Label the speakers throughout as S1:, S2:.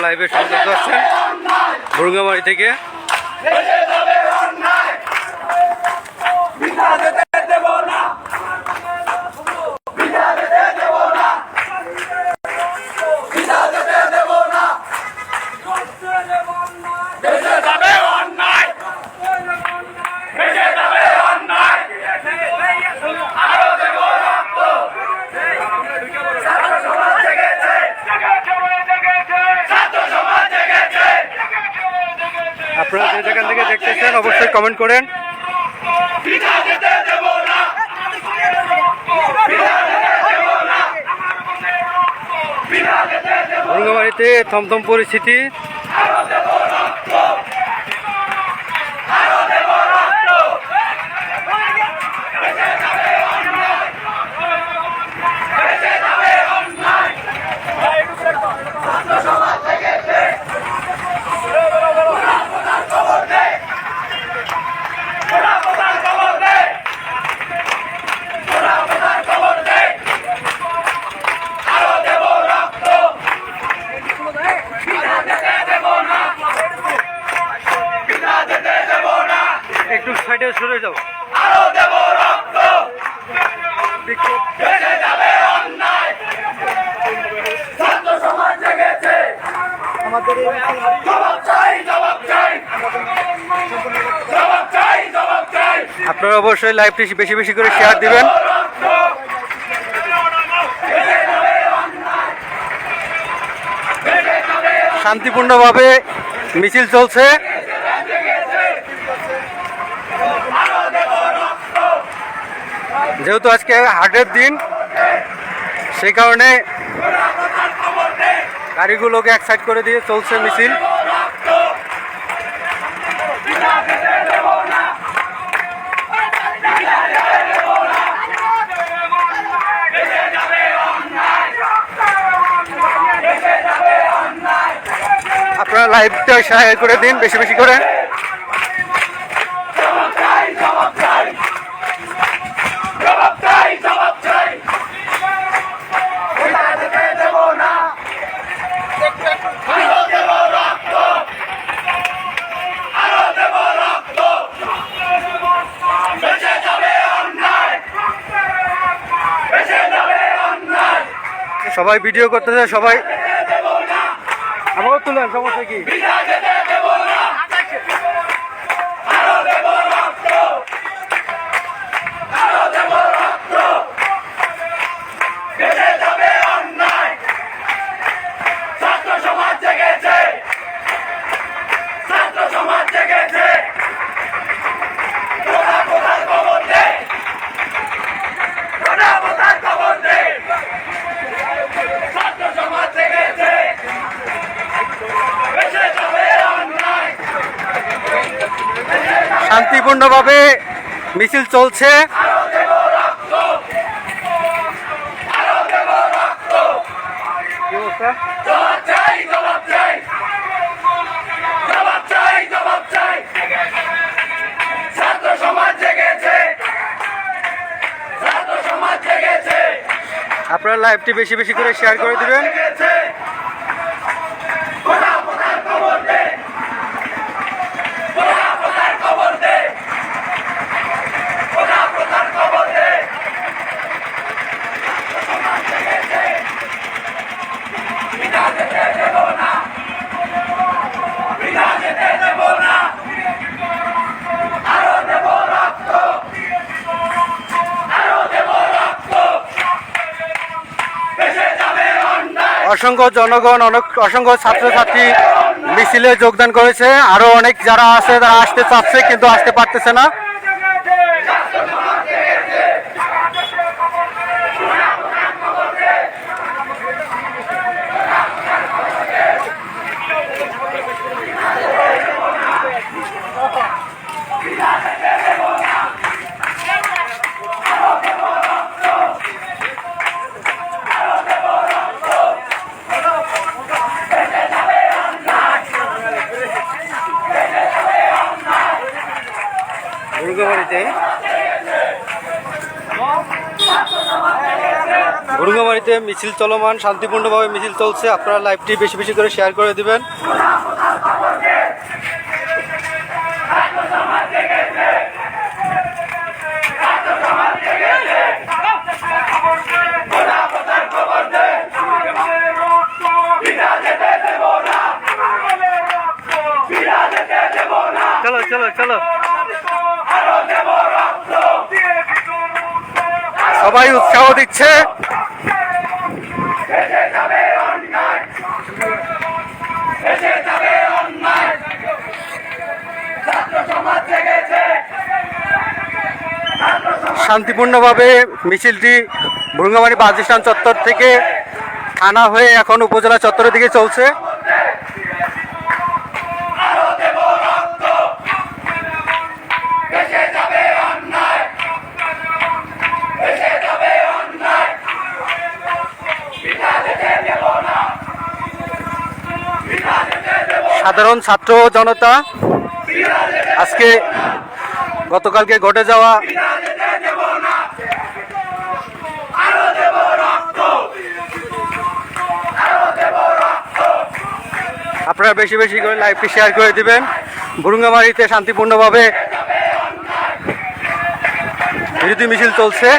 S1: লাইভে সংযুক্ত আছেন ভুরুঙ্গামারি থেকে। আপনারা যে যেখান থেকে দেখতেছেন অবশ্যই কমেন্ট করেন। ভুরুঙ্গামারিতে থমথম পরিস্থিতি। একটু সাইডে সরে যাও। আপনারা অবশ্যই লাইভটি বেশি বেশি করে শেয়ার দিবেন। শান্তিপূর্ণভাবে মিছিল চলছে। যেহেতু আজকে হাটের দিন, সেই কারণে গাড়িগুলোকে এক সাইড করে দিয়ে চলছে মিছিল। আপনারা লাইভটা শেয়ার করে দিন বেশি বেশি করে। সবাই ভিডিও করতেছে, সবাই আমাকে তুলেন, সমস্যা কি? শান্তিপূর্ণভাবে মিছিল চলছে। আপনারা লাইভটি বেশি বেশি করে শেয়ার করে দিবেন। অসংখ্য জনগণ, অসংখ্য ছাত্রছাত্রী মিছিলে যোগদান করেছে। আরো অনেক যারা আছে তারা আসতে চাচ্ছে কিন্তু আসতে পারতেছে না। ভুরুঙ্গামারীতে মিছিল চলমান, শান্তিপূর্ণভাবে মিছিল চলছে। আপনারা লাইভটি বেশি বেশি করে শেয়ার করে দিবেন। চলো চলো চলো, সবাই উৎসাহ দিচ্ছে। শান্তিপূর্ণভাবে মিছিলটি ভুরুঙ্গামারী বাস স্ট্যান্ড চত্বর থেকে থানা হয়ে এখন উপজেলা চত্বরের দিকে চলছে। সাধারণ ছাত্র জনতা আজকে গতকালকে ঘটে যাওয়া আপনারা বেশি বেশি করে লাইভটি শেয়ার করে দিবেন। ভুরুঙ্গামারীতে শান্তিপূর্ণভাবে বিরোধী মিছিল চলছে।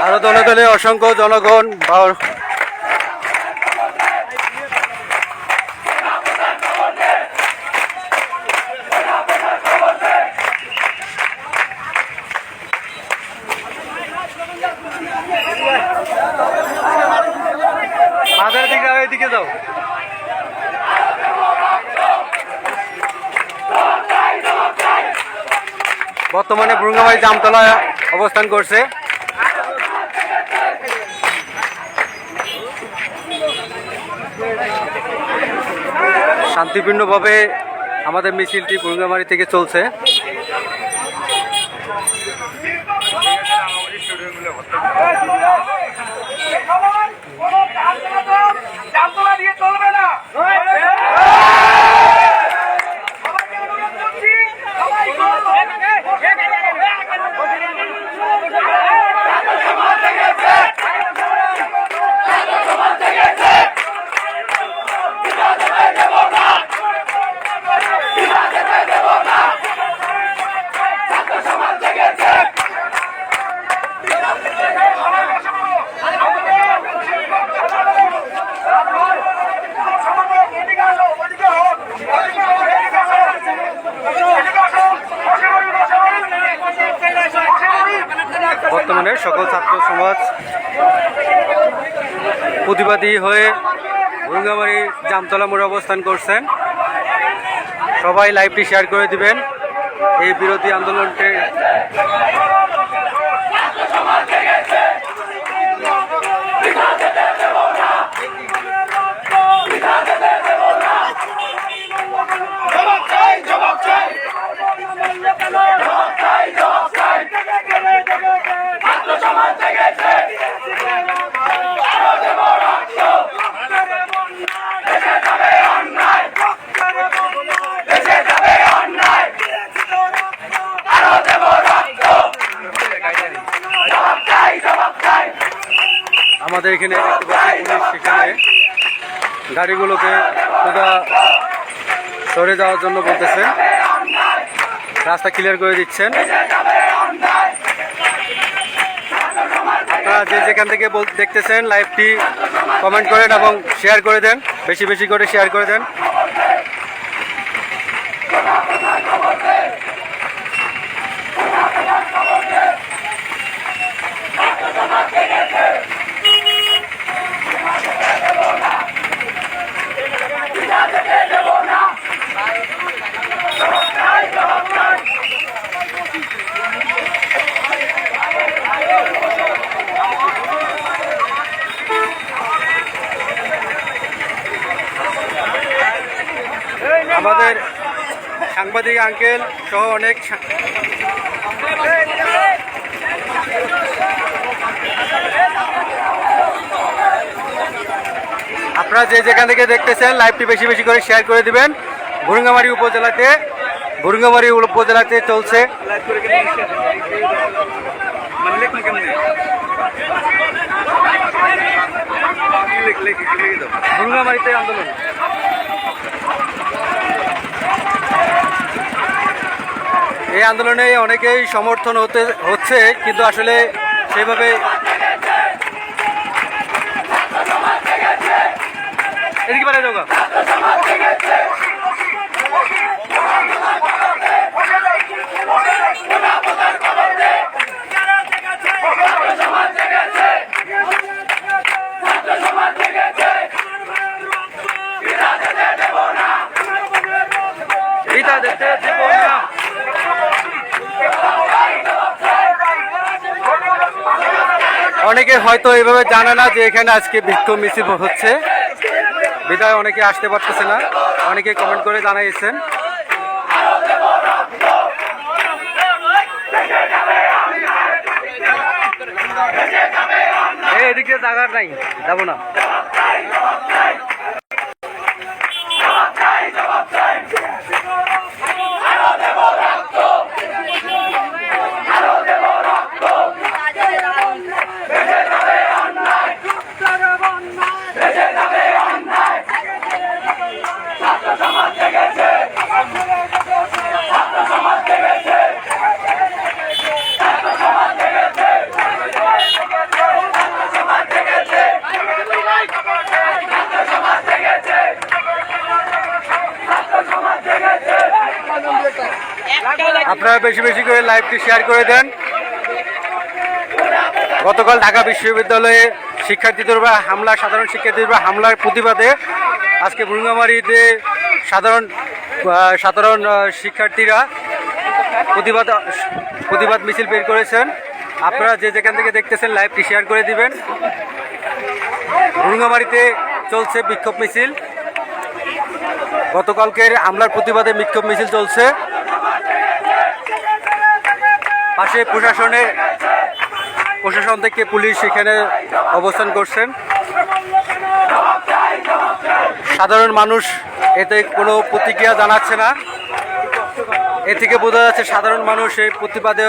S1: আরো দলে দলে অসংখ্য জনগণ মাথার দিকে এদিকে যাও। বর্তমানে ভুরুঙ্গামারী জামতলায় অবস্থান করছে। শান্তিপূর্ণভাবে আমাদের মিছিলটি ভুরুঙ্গামারী থেকে চলছে। বর্তমানে সকল ছাত্র সমাজ প্রতিবাদী হয়ে ভুরুঙ্গামারী জামতলা মোড়ে অবস্থান করছেন। সবাই লাইভটি শেয়ার করে দিবেন। এই বিরোধী আন্দোলনকে আমাদের এখানে দেখতে পাচ্ছি পুলিশ সেখানে গাড়িগুলোকে সোজা সরে যাওয়ার জন্য বলতেছে, রাস্তা ক্লিয়ার করে দিচ্ছেন। আপনারা যে যেখান থেকে দেখতেছেন লাইভটি কমেন্ট করেন এবং শেয়ার করে দেন, বেশি বেশি করে শেয়ার করে দেন। আমাদের সাংবাদিক আঙ্কেল সহ অনেক আপনারা যে যেখান থেকে দেখতেছেন লাইভটি বেশি বেশি করে শেয়ার করে দিবেন। ভুরুঙ্গামারী উপজেলাতে চলছে ভুরুঙ্গামারীতে আন্দোলন। এই আন্দোলনে অনেকেই সমর্থন হচ্ছে, কিন্তু আসলে সেইভাবে এদিকে পারে যাও। অনেকে হয়তো এইভাবে জানে না যে এখানে আজকে বিক্ষোভ মিছিল হচ্ছে, বিদায় অনেকে আসতে পারতেছে না, অনেকে কমেন্ট করে জানাইছেন। এদিকে জায়গা নাই, যাবো না। আপনারা বেশি বেশি করে লাইভটি শেয়ার করে দেন। গতকাল ঢাকা বিশ্ববিদ্যালয়ে শিক্ষার্থীদের উপর হামলা, সাধারণ শিক্ষার্থীদের উপর হামলার প্রতিবাদে আজকে ভুরুঙ্গামারীতে সাধারণ শিক্ষার্থীরা প্রতিবাদ মিছিল বের করেছেন। আপনারা যে যেখান থেকে দেখতেছেন লাইভটি শেয়ার করে দিবেন। ভুরুঙ্গামারীতে চলছে বিক্ষোভ মিছিল, গতকালকের হামলার প্রতিবাদে বিক্ষোভ মিছিল চলছে। পাশে প্রশাসন থেকে পুলিশ এখানে অবস্থান করছেন। সাধারণ মানুষ এতে কোনো প্রতিক্রিয়া জানাচ্ছে না। এ থেকে বোঝা যাচ্ছে সাধারণ মানুষ এই প্রতিবাদে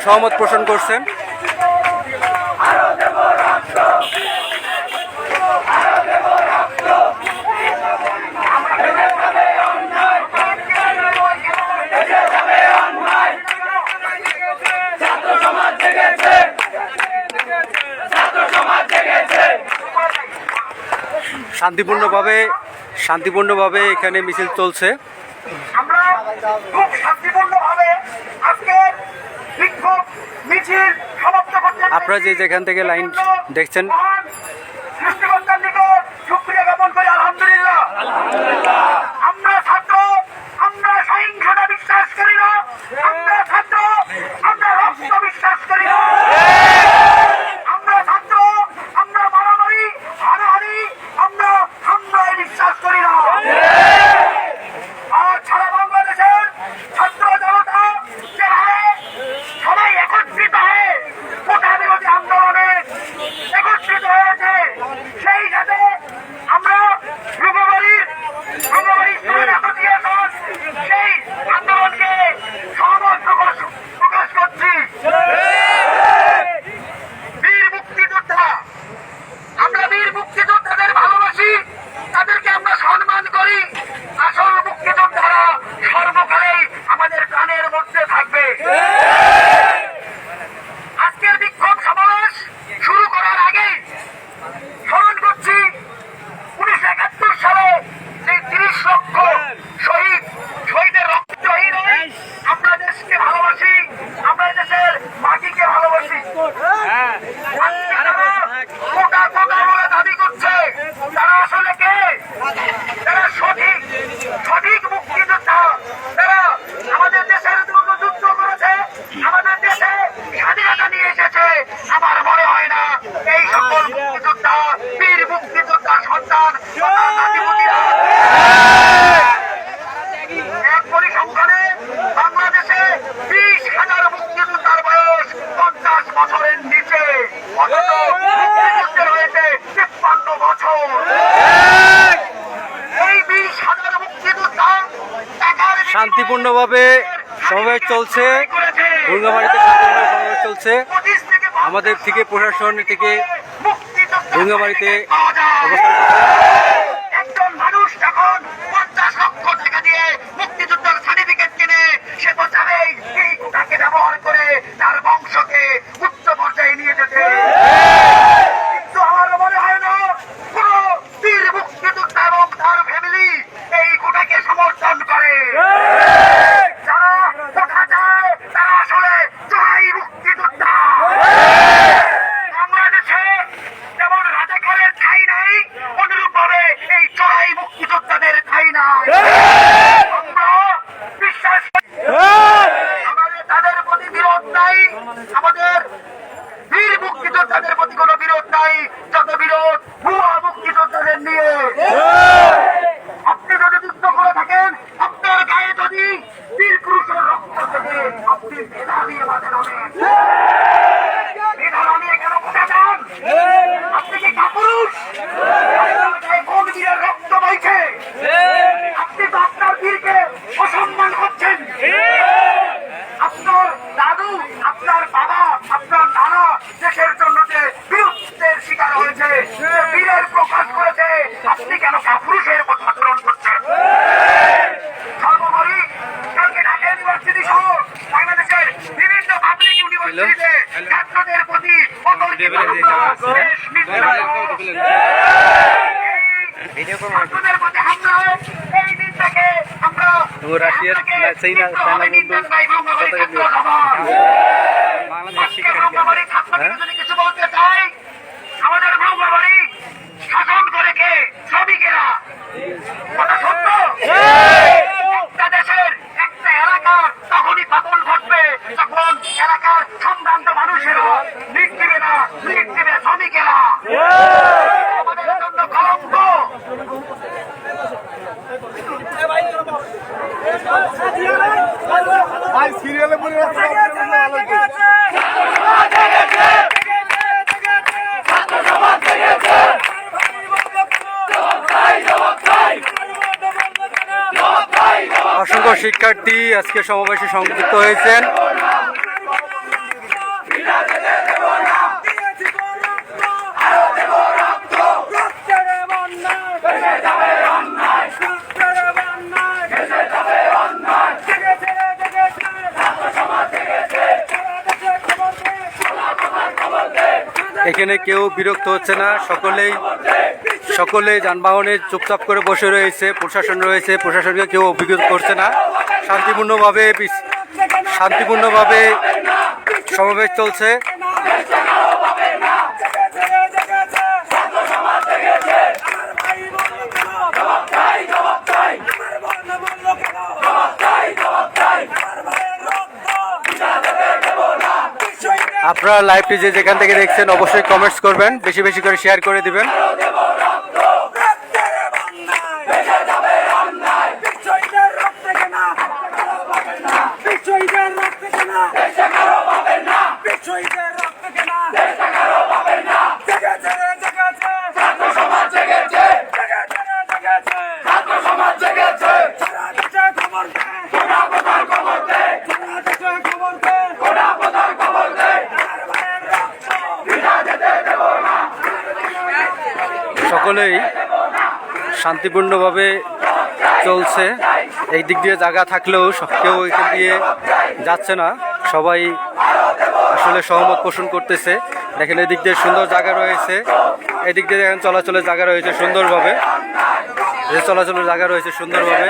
S1: সহমত পোষণ করছেন। শান্তিপূর্ণভাবে এখানে মিছিল চলছে। আপনারা যে যেখান থেকে লাইন দেখছেন
S2: কোটা কোটা বলে দাবি করছে, তারা আসলে কে? তারা সঠিক সঠিক মুক্তিযোদ্ধা, তারা আমাদের দেশের জন্য যুদ্ধ করেছে, আমাদের দেশে স্বাধীনতা নিয়ে এসেছে। আমার মনে হয় না এই সকল মুক্তিযোদ্ধা বীর মুক্তিযোদ্ধা সন্তান এক পরিসংখ্যানে বাংলাদেশে 20,000 মুক্তিযোদ্ধার বয়স 50 বছরের নিচে, অথচ মুক্তিযুদ্ধের হয়েছে 53 বছর। এই 20,000 মুক্তিযোদ্ধা
S1: শান্তিপূর্ণভাবে সমাবেশ চলছে, ভুঙ্গামারিতে শান্তিপূর্ণ সমাবেশ চলছে। আমাদের থেকে প্রশাসন থেকে ভুঙ্গামারিতে অবস্থান
S2: একজন মানুষ যখন 50 লক্ষ টাকা দিয়ে মুক্তিযুদ্ধের সার্টিফিকেট কিনে, সে তো চাবেই এই কোটাকে ব্যবহার করে তার বংশকে উচ্চ পর্যায়ে নিয়ে যেতে। কিন্তু আমার মনে হয় না কোন বীর মুক্তিযোদ্ধা এবং তার ফ্যামিলি এই কোটাকে সমর্থন করে। যারা কোটা চায় তারা আসলে জয় মুক্তিযোদ্ধা। বাংলাদেশে যেমন রাজাকারের ঠাঁই নাই, অনুরূপ ভাবে এই জয় মুক্তিযোদ্ধাদের ঠাঁই নাই। আমরা বিশ্বাস করি আমাদের তাদের প্রতি বিরোধ নাই, আমাদের বীর মুক্তিযোদ্ধাদের প্রতি কোনো বিরোধ নাই, যত বিরোধ ভুয়া মুক্তিযোদ্ধাদের নিয়ে। আপনি যদি যুদ্ধ করে থাকেন, আপনার গায়ে যদি বীর পুরুষের রক্ত থেকে আপনি ভেদা দিয়ে মাঠে নামেন, ভেদা নামিয়ে কেন কোটা চান? আপনি কি কাপুরুষ? আপনার গায়ে কোন বীরের রক্ত বইছে? আপনি তো আপনার বীরকে অসম্মান করছেন। আপনার দাদু, আপনার বাবা, আপনার নানা দেশের জন্য যে বীরত্বের শিকার হয়েছে, যে বীরের প্রকাশ করেছে, আপনি কেন কাপুরুষের মতো আচরণ করছেন? সর্বোপরি কালকে ঢাকা ইউনিভার্সিটি সহ বাংলাদেশের বিভিন্ন পাবলিক ইউনিভার্সিটিতে ছাত্রদের প্রতি অতর্কিত হামলা, দেশ ছাত্রদের প্রতি হামলা, এই দিনটাকে আমরা
S1: রাশিয়ার চাইনা
S2: কিছু বলতে চাই। আমাদের ব্রহ্মবাড়ি শাসন করে কে? শ্রমিকেরা। কথা সত্য। একটা দেশের একটা এলাকার তখনই পতন ঘটবে যখন এলাকার সম্ভ্রান্ত মানুষেরা লিখ দিবে না, লিখ দিবে শ্রমিকেরা। আমাদের জন্য কলঙ্ক।
S3: সিরিয়ালে পড়ে
S1: অসংখ্য শিক্ষার্থী আজকে সমাবেশে সংযুক্ত হয়েছেন। এখানে কেউ বিরক্ত হচ্ছে না, সকলেই যানবাহনে চুপচাপ করে বসে রয়েছে। প্রশাসন রয়েছে, প্রশাসনকে কেউ অভিযোগ করছে না। শান্তিপূর্ণভাবে সমাবেশ চলছে। আপনারা লাইভটি যেখান থেকে দেখছেন অবশ্যই কমেন্টস করবেন, বেশি বেশি করে শেয়ার করে দিবেন। সকলেই শান্তিপূর্ণভাবে চলছে। এই দিক দিয়ে জায়গা থাকলেও কেউ এখান দিয়ে যাচ্ছে না, সবাই আসলে সহমত পোষণ করতেছে। দেখেন এদিক দিয়ে সুন্দর জায়গা রয়েছে, এদিক দিয়ে দেখেন চলাচলের জায়গা রয়েছে সুন্দরভাবে, চলাচলের জায়গা রয়েছে সুন্দরভাবে,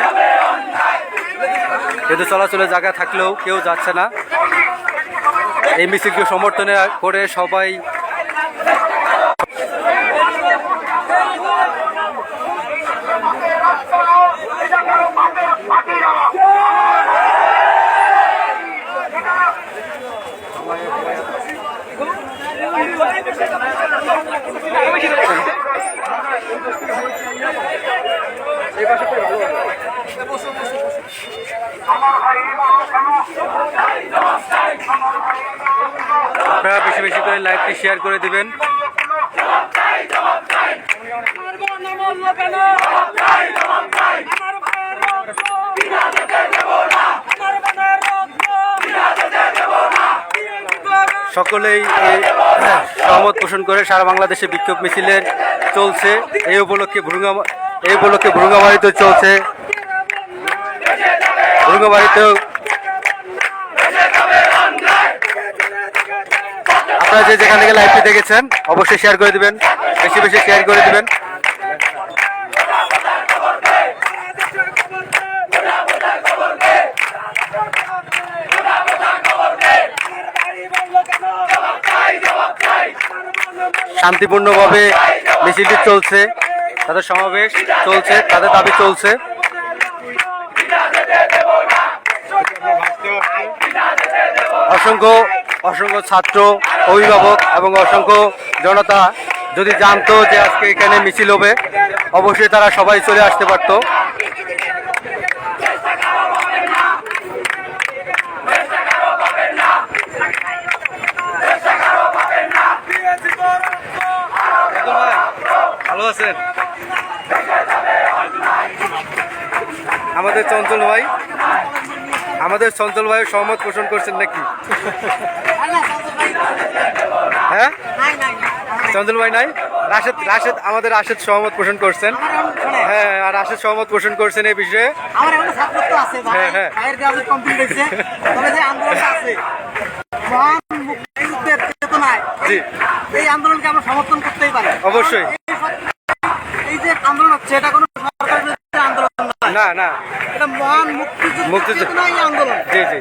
S1: কিন্তু চলাচলের জায়গা থাকলেও কেউ যাচ্ছে না। এই মিছিলকে সমর্থন করে সবাই আপনারা বেশি বেশি করে লাইভটি শেয়ার করে দিবেন। সকলেই সহমত পোষণ করে সারা বাংলাদেশে বিক্ষোভ মিছিলের চলছে। এই উপলক্ষে ভুরুঙ্গামারিতে চলছে। ভুরুঙ্গামারিতেও আপনারা যে যেখান থেকে লাইভটি দেখেছেন অবশ্যই শেয়ার করে দিবেন, বেশি বেশি শেয়ার করে দিবেন। শান্তিপূর্ণভাবে মিছিলটি চলছে, তাদের সমাবেশ চলছে, তাদের দাবি চলছে। অসংখ্য অসংখ্য ছাত্র, অভিভাবক এবং অসংখ্য জনতা যদি জানতো যে আজকে এখানে মিছিল হবে, অবশ্যই তারা সবাই চলে আসতে পারত। ভালো আছেন? আমাদের চঞ্চল ভাই সহমত পোষণ করছেন নাকি? হ্যাঁ, চঞ্চল ভাই নাই, রাশেদ আমাদের রাশেদ সহমত পোষণ করছেন। হ্যাঁ, আর রাশেদ সহমত পোষণ করছেন এই বিষয়ে। হ্যাঁ হ্যাঁ, জি,
S3: এই আন্দোলনকে আমরা সমর্থন করতেই পারি।
S1: অবশ্যই।
S3: এই যে আন্দোলন হচ্ছে এটা কোনো সরকার বিরোধী আন্দোলন
S1: না না,
S3: এটা মহান মুক্তিযুদ্ধ আন্দোলন।
S1: জি জি,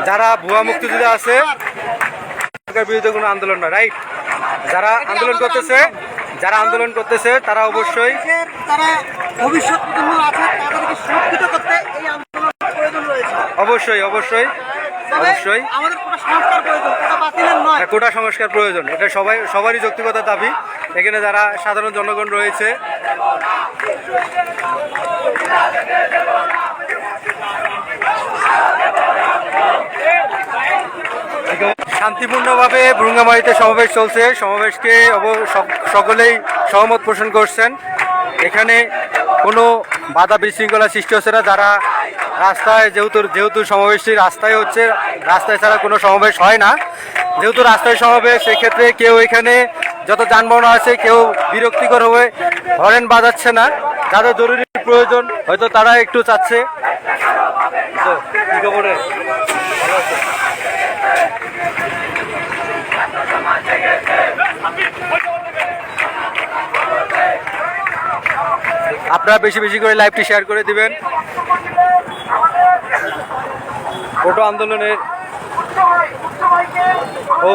S1: যারা ভুয়া মুক্তিযুদ্ধ আছে সরকার বিরুদ্ধে কোনো আন্দোলন না, রাইট? যারা আন্দোলন করতেছে তারা অবশ্যই,
S3: তারা ভবিষ্যৎ প্রজন্ম আছে তাদেরকে সুরক্ষিত করতে এই আন্দোলন প্রয়োজন রয়েছে।
S1: অবশ্যই অবশ্যই অবশ্যই
S3: আমাদের কোটা সংস্কার প্রয়োজন, কোটা বাতিলের নয়।
S1: কোটা সংস্কার প্রয়োজন, এটা সবারই যৌক্তিকতার দাবি। এখানে যারা সাধারণ জনগণ রয়েছে শান্তিপূর্ণভাবে ভুরুঙ্গামারিতে সমাবেশ চলছে। সমাবেশকে সকলেই সহমত পোষণ করছেন। এখানে কোনো বাধা বিশৃঙ্খলা সৃষ্টি হচ্ছে না। যারা রাস্তায়, যেহেতু সমাবেশটি রাস্তায় হচ্ছে, রাস্তায় ছাড়া কোনো সমাবেশ হয় না, যেহেতু রাস্তায় সমাবেশ, সেক্ষেত্রে কেউ এখানে যত যানবাহন আছে কেউ বিরক্তিকর হয়ে হরেন বাজাচ্ছে না। যাদের জরুরি প্রয়োজন হয়তো তারা একটু চাচ্ছে। তো কি খবরে? আপনারা বেশি বেশি করে লাইভটি শেয়ার করে দিবেন। কোটা আন্দোলনের ও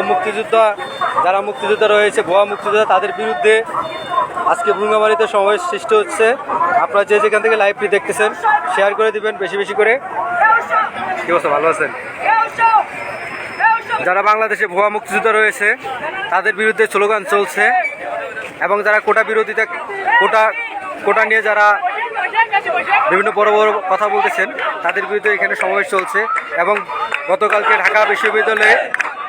S1: যারা মুক্তিযোদ্ধা রয়েছে, ভুয়া মুক্তিযোদ্ধা, তাদের বিরুদ্ধে আজকে ভুরুঙ্গামারিতে সমাবেশ সৃষ্টি হচ্ছে। আপনারা যে যেখান থেকে লাইভটি দেখতেছেন শেয়ার করে দিবেন বেশি বেশি করে। কি অবস্থা, ভালো আছেন? যারা বাংলাদেশে ভুয়া মুক্তিযোদ্ধা রয়েছে তাদের বিরুদ্ধে স্লোগান চলছে, এবং যারা কোটা নিয়ে যারা বিভিন্ন বড় বড় কথা বলতেছেন তাদের বিরুদ্ধে এখানে সমাবেশ চলছে। এবং গতকালকে ঢাকা বিশ্ববিদ্যালয়ে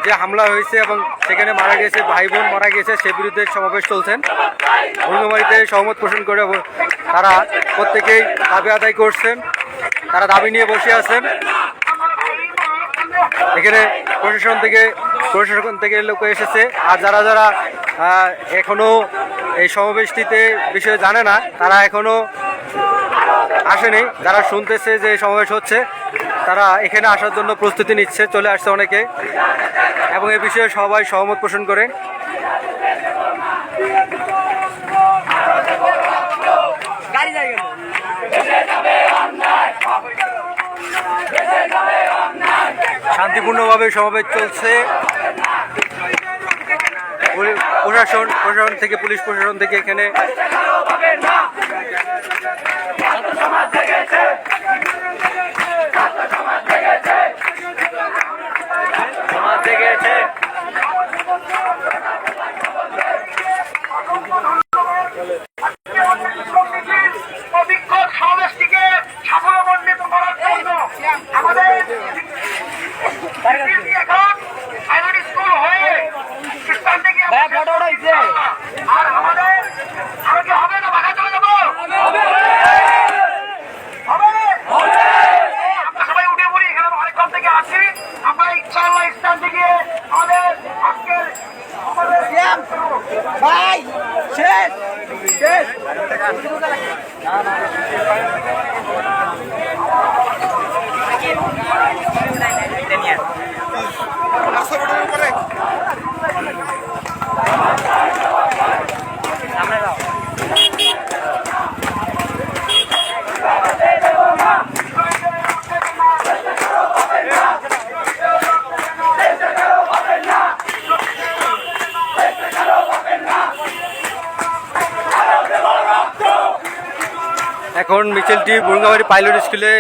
S1: যে হামলা হয়েছে এবং সেখানে মারা গেছে, ভাই বোন মারা গেছে, সে বিরুদ্ধে সমাবেশ চলছেন। ভুরুঙ্গামারিতে সহমত পোষণ করে তারা প্রত্যেকেই দাবি আদায় করছেন, তারা দাবি নিয়ে বসে আছেন। এখানে প্রশাসন থেকে লোক এসেছে। আর যারা এখনো এই সমাবেশটিতে বিষয়ে জানে না, তারা এখনো আসেনি। যারা শুনতেছে যে সমাবেশ হচ্ছে তারা এখানে আসার জন্য প্রস্তুতি নিচ্ছে, চলে আসছে অনেকে, এবং এ বিষয়ে সবাই সহমত পোষণ করে। শান্তিপূর্ণভাবে সমাবেশ চলছে। প্রশাসন থেকে, পুলিশ প্রশাসন থেকে এখানে সমাজ জেগেছে।
S3: ভাই শেষ শেষ
S1: এখন মিছিলটি বুরুঙ্গামারি পাইলট স্কুলে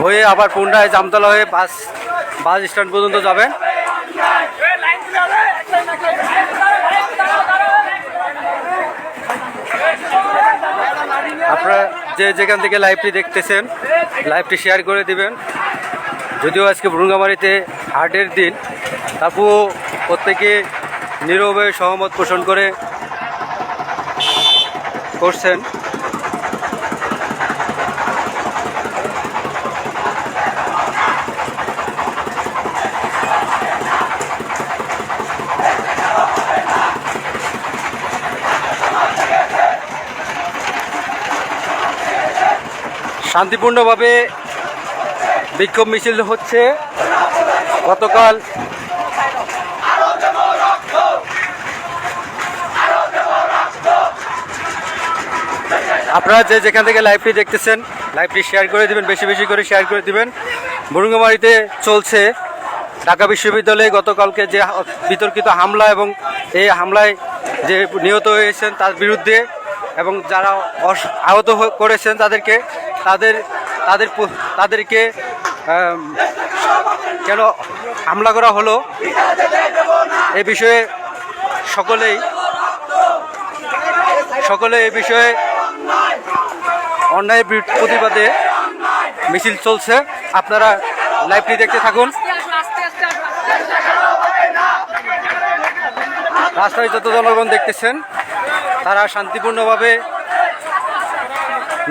S1: হয়ে আবার পুনরায় জামতলা হয়ে বাস স্ট্যান্ড পর্যন্ত যাবেন। আপনারা যেখান থেকে লাইভটি দেখতেছেন লাইভটি শেয়ার করে দিবেন। যদিও আজকে বুরুঙ্গামারিতে হাটের দিন, তারপরও প্রত্যেকে নীরবে সহমত পোষণ করছেন। শান্তিপূর্ণভাবে বিক্ষোভ মিছিল হচ্ছে। গতকাল আপনারা যেখান থেকে লাইভটি দেখতেছেন লাইভটি শেয়ার করে দিবেন, বেশি বেশি করে শেয়ার করে দিবেন। বুরুঙ্গামারিতে চলছে ঢাকা বিশ্ববিদ্যালয়ে গতকালকে যে বিতর্কিত হামলা এবং এই হামলায় যে নিহত হয়েছেন তার বিরুদ্ধে এবং যারা আহত করেছেন তাদেরকে কেন হামলা করা হলো এ বিষয়ে সকলে এই বিষয়ে অন্যায়ের প্রতিবাদে মিছিল চলছে। আপনারা লাইভটি দেখতে থাকুন। রাস্তায় যত জনগণ দেখতেছেন তারা শান্তিপূর্ণভাবে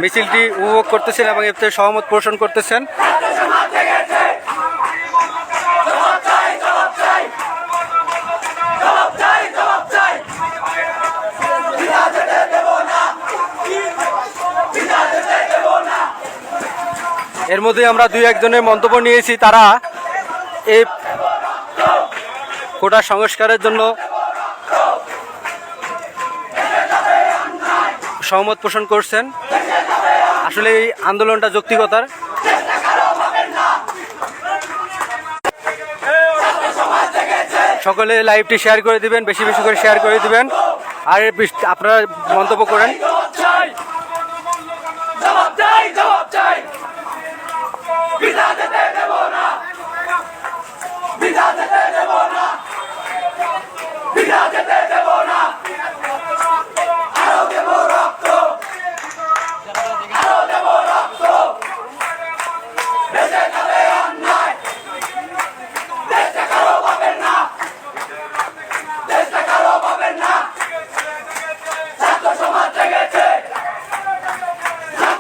S1: মিছিলটি উপভোগ করতেছেন এবং এতে সহমত পোষণ করতেছেন। এর মধ্যে আমরা দুই একজনের মন্তব্য নিয়েছি, তারা এই কোটা সংস্কারের জন্য সহমত পোষণ করছেন। আসলে এই আন্দোলনটা যৌক্তিকতার। সকলে লাইভটি শেয়ার করে দিবেন, বেশি বেশি করে শেয়ার করে দিবেন, আর আপনারা মন্তব্য করেন।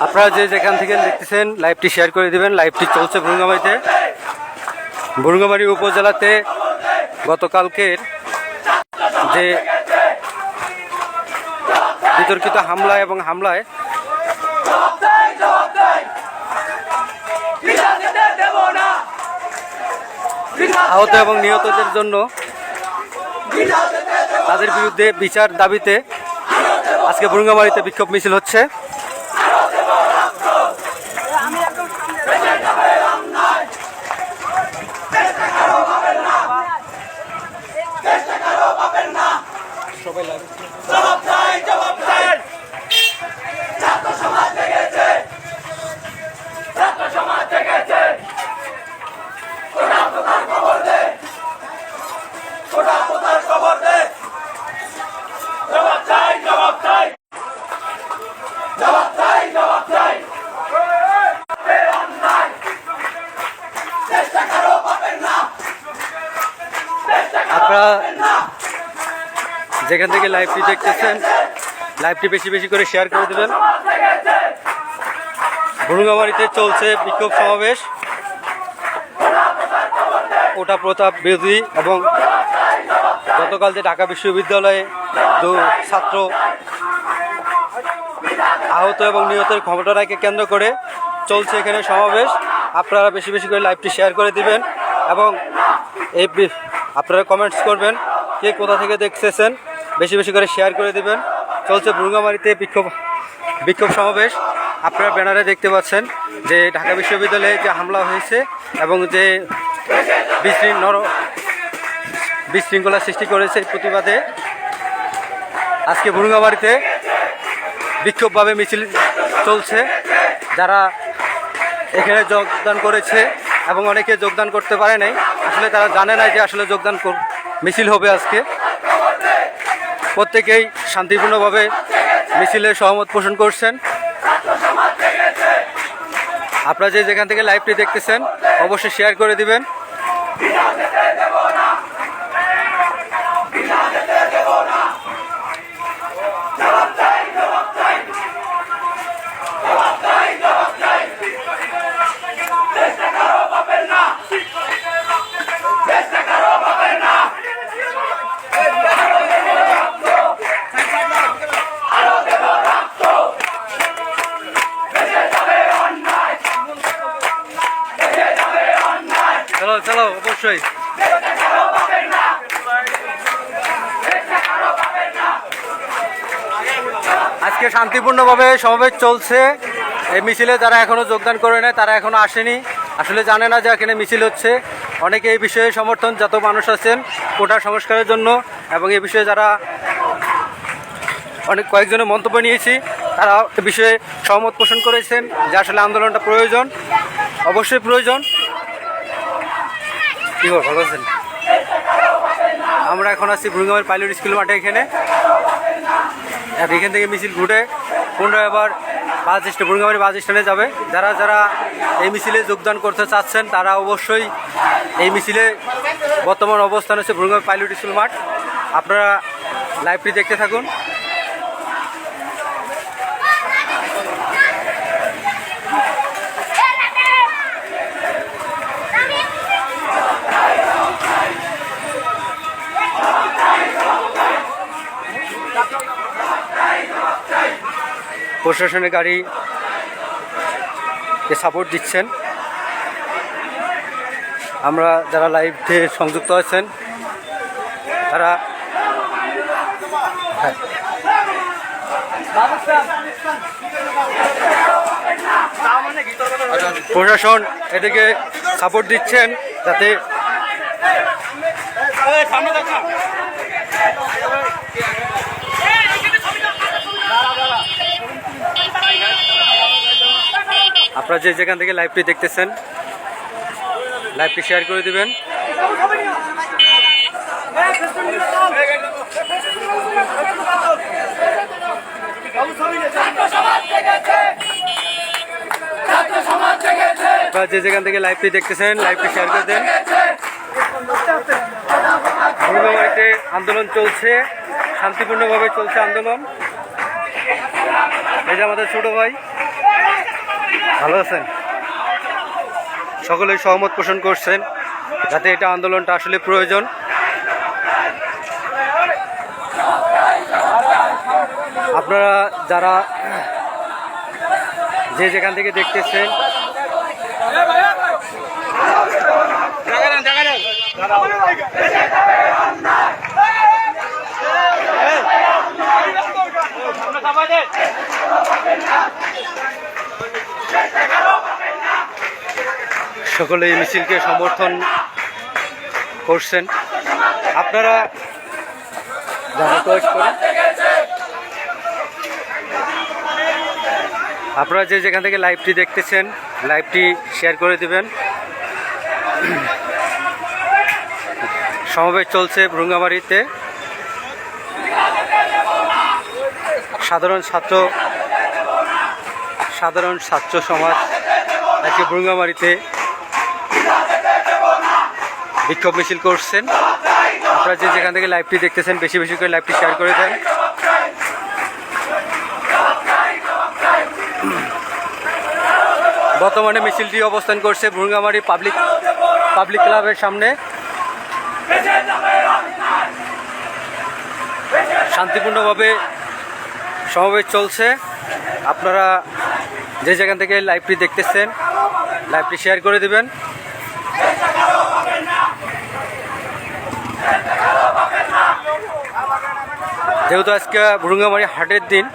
S1: আপনারা যেখান থেকে দেখতেছেন লাইভটি শেয়ার করে দিবেন। লাইভটি চলছে বুরুঙ্গামারি উপজেলাতে গতকালকের যে বিতর্কিত হামলা এবং হামলায় আহত এবং নিহতদের জন্য তাদের বিরুদ্ধে বিচার দাবিতে আজকে বুরুঙ্গামারিতে বিক্ষোভ মিছিল হচ্ছে। আপনারা যেখান থেকে লাইভটি দেখতেছেন লাইভটি বেশি বেশি করে শেয়ার করে দেবেন। বুরুঙ্গামারিতে চলছে বিক্ষোভ সমাবেশ কোটা প্রথা বিরোধী এবং যত গতকাল যে ঢাকা বিশ্ববিদ্যালয়ে ছাত্র আহত এবং নিহতের ঘটনাকে কেন্দ্র করে চলছে এখানে সমাবেশ। আপনারা বেশি বেশি করে লাইভটি শেয়ার করে দিবেন এবং আপনারা কমেন্টস করবেন কে কোথা থেকে দেখতেছেন, বেশি বেশি করে শেয়ার করে দিবেন। চলছে ভুরুঙ্গামারীতে বিক্ষোভ সমাবেশ। আপনারা ব্যানারে দেখতে পাচ্ছেন যে ঢাকা বিশ্ববিদ্যালয়ে যে হামলা হয়েছে এবং যে বিশৃঙ্খলা সৃষ্টি করেছে প্রতিবাদে আজকে ভুরুঙ্গামারীতে বিক্ষোভভাবে মিছিল চলছে। যারা এখানে যোগদান করেছে এবং অনেকে যোগদান করতে পারে নাই, আসলে তারা জানে না যে আসলে মিছিল হবে আজকে। প্রত্যেকেই শান্তিপূর্ণভাবে মিছিলে সহমত পোষণ করছেন। আপনারা যে যেখান থেকে লাইভটি দেখতেছেন অবশ্যই শেয়ার করে দিবেন। চলো চলো অবশ্যই। আজকে শান্তিপূর্ণভাবে সমাবেশ চলছে। এই মিছিলে যারা এখনো যোগদান করে নেয় তারা এখনো আসেনি, আসলে জানে না যে এখানে মিছিল হচ্ছে। অনেকে এই বিষয়ে সমর্থন যত মানুষ আছেন কোটা সংস্কারের জন্য এবং এই বিষয়ে যারা কয়েকজনের মন্তব্য নিয়েছি তারা এ বিষয়ে সহমত পোষণ করেছেন যে আসলে আন্দোলনটা প্রয়োজন, অবশ্যই প্রয়োজন। কি খবর, ভালো আছেন? আমরা এখন আছি ভুরুঙ্গামারী পাইলট স্কুল মাঠে। এখানে থেকে মিছিল ঘুরে পুনরায় আবার ভুরুঙ্গামারী বাস স্ট্যান্ডে যাবে। যারা যারা এই মিছিলে যোগদান করতে চাচ্ছেন তারা অবশ্যই এই মিছিলে বর্তমান অবস্থান হচ্ছে ভুরুঙ্গামারী পাইলট স্কুল মাঠ। আপনারা লাইভটি দেখতে থাকুন। প্রশাসনের গাড়ি সাপোর্ট দিচ্ছেন। আমরা যারা লাইভে সংযুক্ত আছেন তারা প্রশাসন এদিকে সাপোর্ট দিচ্ছেন যাতে আপনারা যে যেখান থেকে লাইভটি দেখতেছেন লাইভটি শেয়ার করে দিবেন। আপনারা যে যেখান থেকে লাইভটি দেখতেছেন লাইভটি শেয়ার করে দেন। ভুরুঙ্গামারীতে আন্দোলন চলছে, শান্তিপূর্ণভাবে চলছে আন্দোলন। এই যে আমাদের ছোট ভাই, ভালো আছেন? সকলেই সহমত পোষণ করছেন যাতে এটা আন্দোলনটা আসলে প্রয়োজন। আপনারা যারা যে যেখান থেকে দেখতেছেন সকলে এই মিছিলকে সমর্থন করছেন। আপনারা যারা আপনারা যে যেখান থেকে লাইভটি দেখতেছেন লাইভটি শেয়ার করে দিবেন। সমাবেশ চলছে ভুরুঙ্গামারীতে। সাধারণ ছাত্র সমাজ আজকে ভুরুঙ্গামারীতে বিক্ষোভ মিছিল করছেন। আপনারা যে যেখান থেকে লাইভটি দেখতেছেন বেশি বেশি করে লাইভটি শেয়ার করে দেন। বর্তমানে মিছিলটি অবস্থান করছে ভুরুঙ্গামারী পাবলিক ক্লাবের সামনে। শান্তিপূর্ণভাবে সমাবেশ চলছে। আপনারা যে যেখান থেকে লাইভটি দেখতেছেন লাইভটি শেয়ার করে দিবেন। যেহেতু আজকে ভুরুঙ্গামারি হাটের দিন,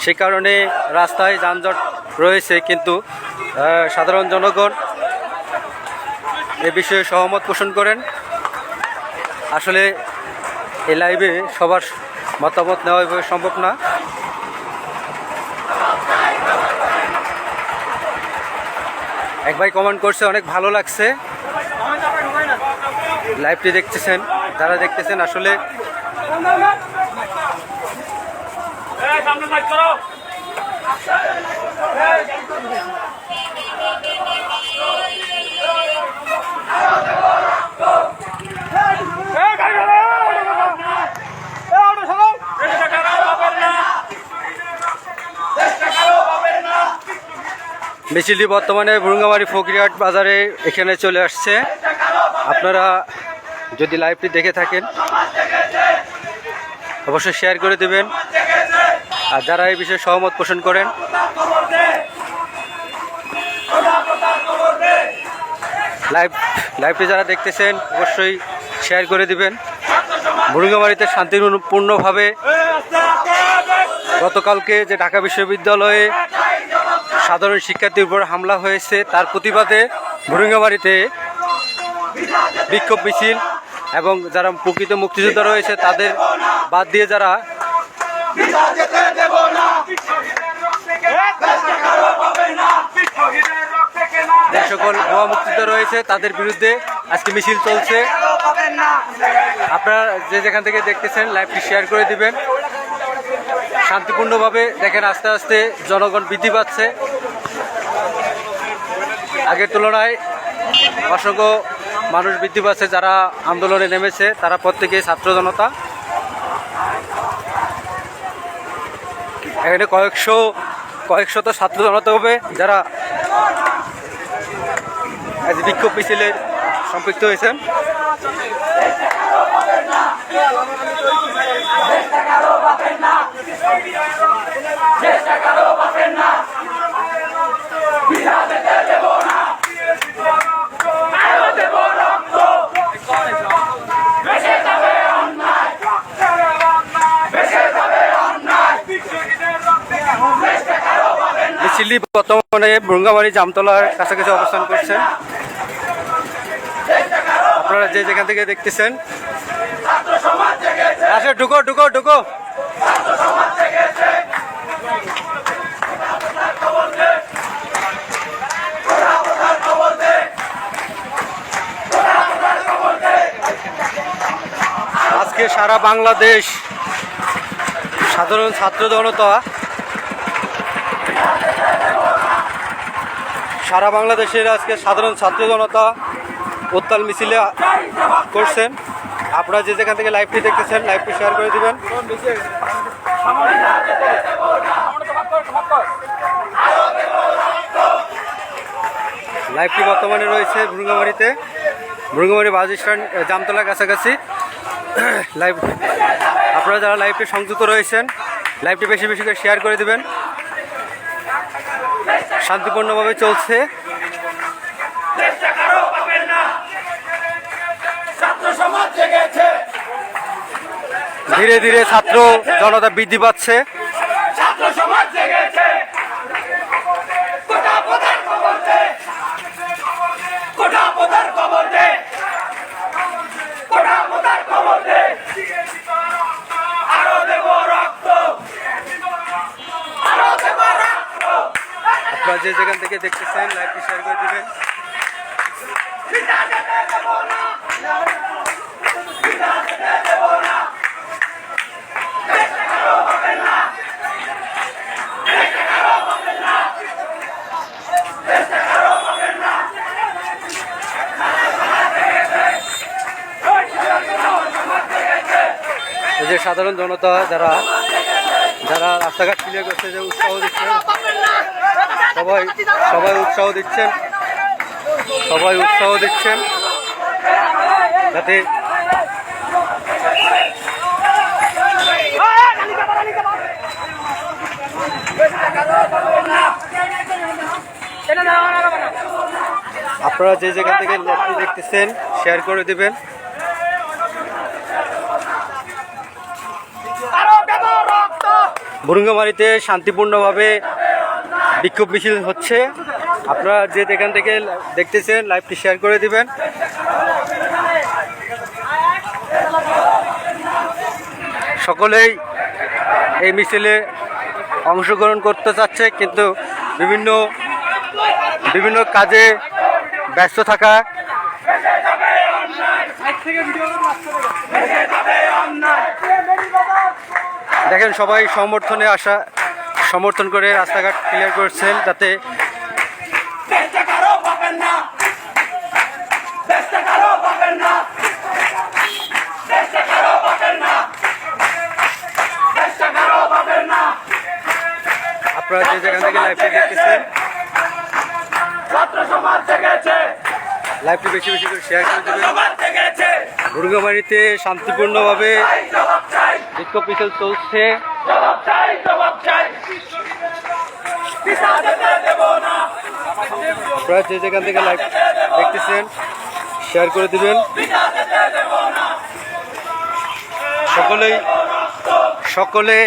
S1: সেই কারণে রাস্তায় যানজট রয়েছে, কিন্তু সাধারণ জনগণ এ বিষয়ে সহমত পোষণ করেন। আসলে এই লাইভে সবার মতামত নেওয়া এভাবে সম্ভব না। এক ভাই কমেন্ট করছে অনেক ভালো লাগছে। লাইভটি দেখতেছেন, যারা দেখতেছেন আসলে মিছিলটি বর্তমানে ভুরুঙ্গামারি ফকিরহাট বাজারে এখানে চলে আসছে। আপনারা যদি লাইভটি দেখে থাকেন অবশ্যই শেয়ার করে দেবেন, আর যারা এই বিষয়ে সহমত পোষণ করেন লাইভটি যারা দেখতেছেন অবশ্যই শেয়ার করে দিবেন। ভুরুঙ্গামারিতে শান্তিপূর্ণভাবে গতকালকে যে ঢাকা বিশ্ববিদ্যালয়ে সাধারণ শিক্ষার্থীর উপর হামলা হয়েছে তার প্রতিবাদে ভুরুঙ্গামারিতে বিক্ষোভ মিছিল, এবং যারা প্রকৃত মুক্তিযোদ্ধা রয়েছে তাদের বাদ দিয়ে যারা যে সকল ভুয়া মুক্তিযোদ্ধা রয়েছে তাদের বিরুদ্ধে আজকে মিছিল চলছে। আপনারা যে যেখান থেকে দেখতেছেন লাইভটি শেয়ার করে দিবেন। শান্তিপূর্ণভাবে দেখেন আস্তে আস্তে জনগণ বৃদ্ধি পাচ্ছে, আগের তুলনায় অসংখ্য মানুষ বৃদ্ধি পাচ্ছে। যারা আন্দোলনে নেমেছে তারা প্রত্যেকেই ছাত্র জনতা। এখানে কয়েকশত ছাত্র জনতা হবে যারা আজ বিক্ষোভ মিছিলে সম্পৃক্ত হয়েছেন। মিছিলটি বর্তমানে ভুরুঙ্গামারি জামতলার কাছাকাছি অবস্থান করছেন। আপনারা যে যেখান থেকে দেখতেছেন আসে ঢুকো ঢুকো ঢুকো। আজকে সারা বাংলাদেশ সাধারণ ছাত্র জনতা, সারা বাংলাদেশের আজকে সাধারণ ছাত্র জনতা উত্তাল মিছিলে করছেন। আপনারা যে যেখান থেকে লাইভটি দেখতেছেন লাইভটি শেয়ার করে দিবেন। লাইভটি বর্তমানে রয়েছে ভুরুঙ্গামারিতে, ভুরুঙ্গামারি বাস স্ট্যান্ড জামতলার কাছাকাছি লাইভ। আপনারা যারা লাইভটি সংযুক্ত রয়েছেন লাইভটি বেশি বেশি করে শেয়ার করে দিবেন। শান্তিপূর্ণভাবে চলছে। ধীরে ধীরে ছাত্র জনতা বৃদ্ধি পাচ্ছে। আপনারা যে যেখান থেকে দেখতেছেন লাইভটি শেয়ার করে দিবেন। এই যে সাধারণ জনতা যারা যারা রাস্তাঘাট ক্লিয়ার করছে, যে উৎসাহ দিচ্ছেন, সবাই উৎসাহ দিচ্ছেন যাতে আপনারা যে যেখান থেকে লাইভটি দেখতেছেন শেয়ার করে দিবেন। ভুরুঙ্গামারীতে শান্তিপূর্ণভাবে বিক্ষোভ মিছিল হচ্ছে। আপনারা যে যেখান থেকে দেখতেছেন লাইভটি শেয়ার করে দিবেন। সকলেই এই মিছিলে অংশগ্রহণ করতে চাচ্ছে, কিন্তু বিভিন্ন কাজে ব্যস্ত থাকা। দেখেন সবাই সমর্থন করে রাস্তাঘাট ক্লিয়ার করছেন, যাতে আপনারা যে যেখান থেকে লাইভটি দেখতেছেন লাইভটি বেশি বেশি করে শেয়ার করে দেবেন। ভুরুঙ্গামারীতে শান্তিপূর্ণভাবে বিক্ষোভ মিছিল চলছে। আপনারা যে যেখান থেকে লাইভ দেখতেছেন শেয়ার করে দিবেন। সকলে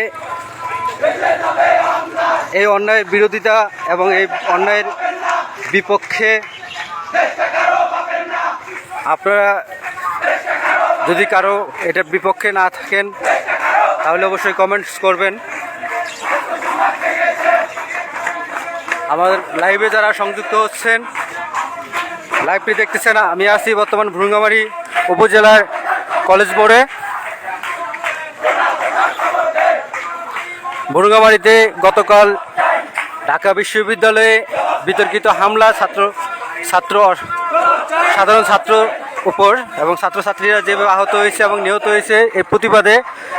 S1: এই অন্যায়ের বিরোধিতা এবং এই অন্যায়ের বিপক্ষে। আপনারা যদি কারো এটার বিপক্ষে না থাকেন তাহলে অবশ্যই কমেন্টস করবেন। আমাদের লাইভে যারা সংযুক্ত হচ্ছেন, লাইভটি দেখতেছেন, আমি আছি বর্তমান ভুরুঙ্গামারী উপজেলার কলেজ মোড়ে। ভুরুঙ্গামারীতে গতকাল ঢাকা বিশ্ববিদ্যালয়ে বিতর্কিত হামলা সাধারণ ছাত্র উপর এবং ছাত্রছাত্রীরা যেভাবে আহত হয়েছে এবং নিহত হয়েছে, এর প্রতিবাদে